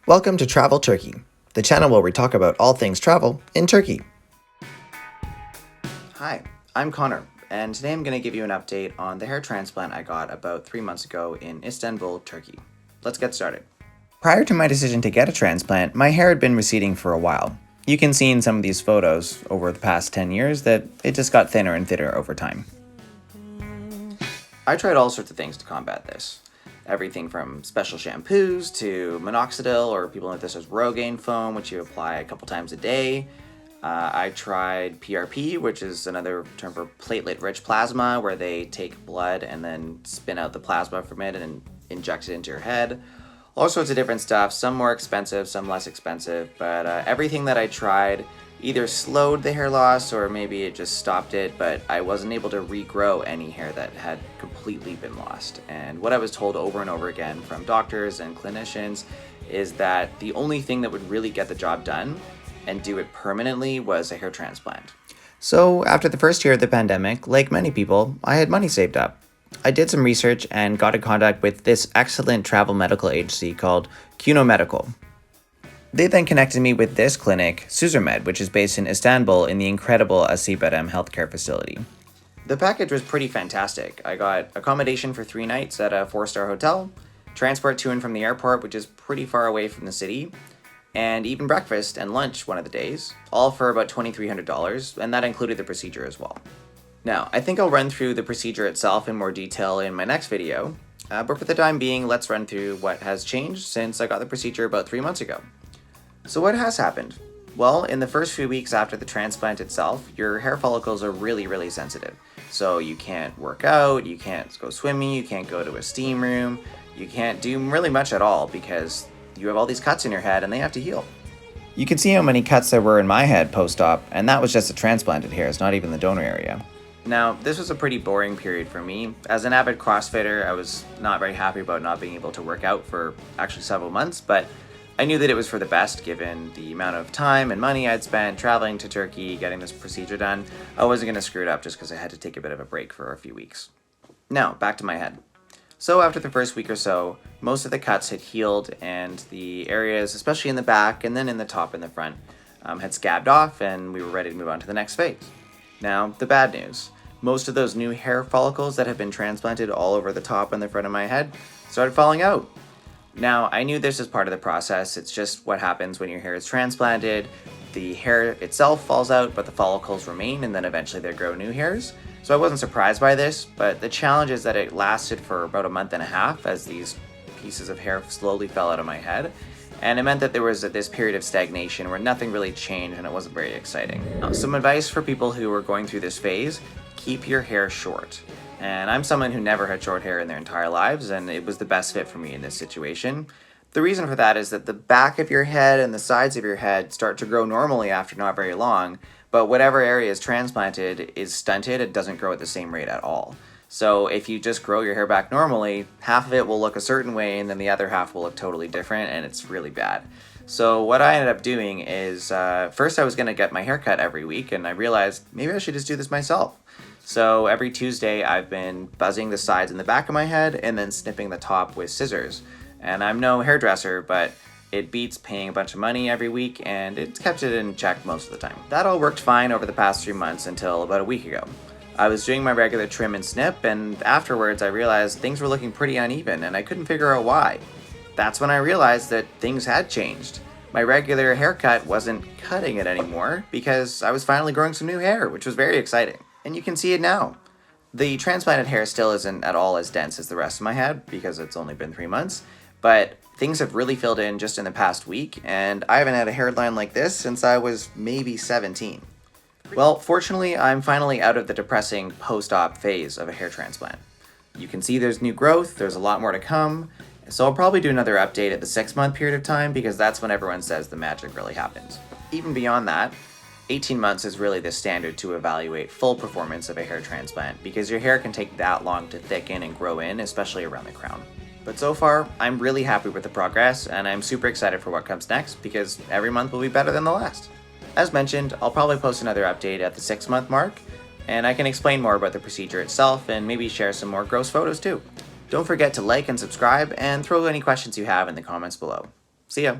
Welcome to Travel Turkey, the channel where we talk about all things travel in Turkey. Hi, I'm Connor, and today I'm going to give you an update on the hair transplant I got about 3 months ago in Istanbul, Turkey. Let's get started. Prior to my decision to get a transplant, my hair had been receding for a while. You can see in some of these photos over the past 10 years that it just got thinner and thinner over time. I tried all sorts of things to combat this. Everything from special shampoos to minoxidil, or people know this as Rogaine foam, which you apply a couple times a day. I tried PRP, which is another term for platelet-rich plasma, where they take blood and then spin out the plasma from it and inject it into your head. All sorts of different stuff, some more expensive, some less expensive, but everything that I tried either slowed the hair loss or maybe it just stopped it, but I wasn't able to regrow any hair that had completely been lost. And what I was told over and over again from doctors and clinicians is that the only thing that would really get the job done and do it permanently was a hair transplant. So after the first year of the pandemic, like many people, I had money saved up. I did some research and got in contact with this excellent travel medical agency called Kuno Medical. They then connected me with this clinic, Suzermed, which is based in Istanbul in the incredible Acıbadem healthcare facility. The package was pretty fantastic. I got accommodation for 3 nights at a 4-star hotel, transport to and from the airport, which is pretty far away from the city, and even breakfast and lunch one of the days, all for about $2,300, and that included the procedure as well. Now, I think I'll run through the procedure itself in more detail in my next video, but for the time being, let's run through what has changed since I got the procedure about 3 months ago. So what has happened? Well, in the first few weeks after the transplant itself, your hair follicles are really sensitive. So you can't work out, you can't go swimming, you can't go to a steam room, you can't do really much at all because you have all these cuts in your head and they have to heal. You can see how many cuts there were in my head post-op, and that was just the transplanted hairs, not even the donor area. Now, this was a pretty boring period for me. As an avid CrossFitter, I was not very happy about not being able to work out for actually several months, but I knew that it was for the best given the amount of time and money I'd spent traveling to Turkey, getting this procedure done. I wasn't going to screw it up just because I had to take a bit of a break for a few weeks. Now, back to my head. So after the first week or so, most of the cuts had healed and the areas, especially in the back and then in the top and the front, had scabbed off and we were ready to move on to the next phase. Now, the bad news. Most of those new hair follicles that had been transplanted all over the top and the front of my head started falling out. Now, I knew this was part of the process. It's just what happens when your hair is transplanted. The hair itself falls out, but the follicles remain, and then eventually they grow new hairs. So I wasn't surprised by this, but the challenge is that it lasted for about a month and a half as these pieces of hair slowly fell out of my head. And it meant that there was this period of stagnation where nothing really changed and it wasn't very exciting. Now, some advice for people who are going through this phase: keep your hair short. And I'm someone who never had short hair in their entire lives, and it was the best fit for me in this situation. The reason for that is that the back of your head and the sides of your head start to grow normally after not very long, but whatever area is transplanted is stunted. It doesn't grow at the same rate at all. So if you just grow your hair back normally, half of it will look a certain way and then the other half will look totally different, and it's really bad. So what I ended up doing is, first I was going to get my hair cut every week, and I realized maybe I should just do this myself. So every Tuesday I've been buzzing the sides and the back of my head and then snipping the top with scissors. And I'm no hairdresser, but it beats paying a bunch of money every week, and it's kept it in check most of the time. That all worked fine over the past 3 months until about a week ago. I was doing my regular trim and snip, and afterwards I realized things were looking pretty uneven and I couldn't figure out why. That's when I realized that things had changed. My regular haircut wasn't cutting it anymore because I was finally growing some new hair, which was very exciting. And you can see it now. The transplanted hair still isn't at all as dense as the rest of my head because it's only been 3 months, but things have really filled in just in the past week, and I haven't had a hairline like this since I was maybe 17. Well, fortunately, I'm finally out of the depressing post-op phase of a hair transplant. You can see there's new growth, there's a lot more to come, so I'll probably do another update at the 6-month period of time because that's when everyone says the magic really happens. Even beyond that, 18 months is really the standard to evaluate full performance of a hair transplant because your hair can take that long to thicken and grow in, especially around the crown. But so far, I'm really happy with the progress, and I'm super excited for what comes next because every month will be better than the last. As mentioned, I'll probably post another update at the 6-month mark, and I can explain more about the procedure itself and maybe share some more gross photos too. Don't forget to like and subscribe, and throw any questions you have in the comments below. See ya.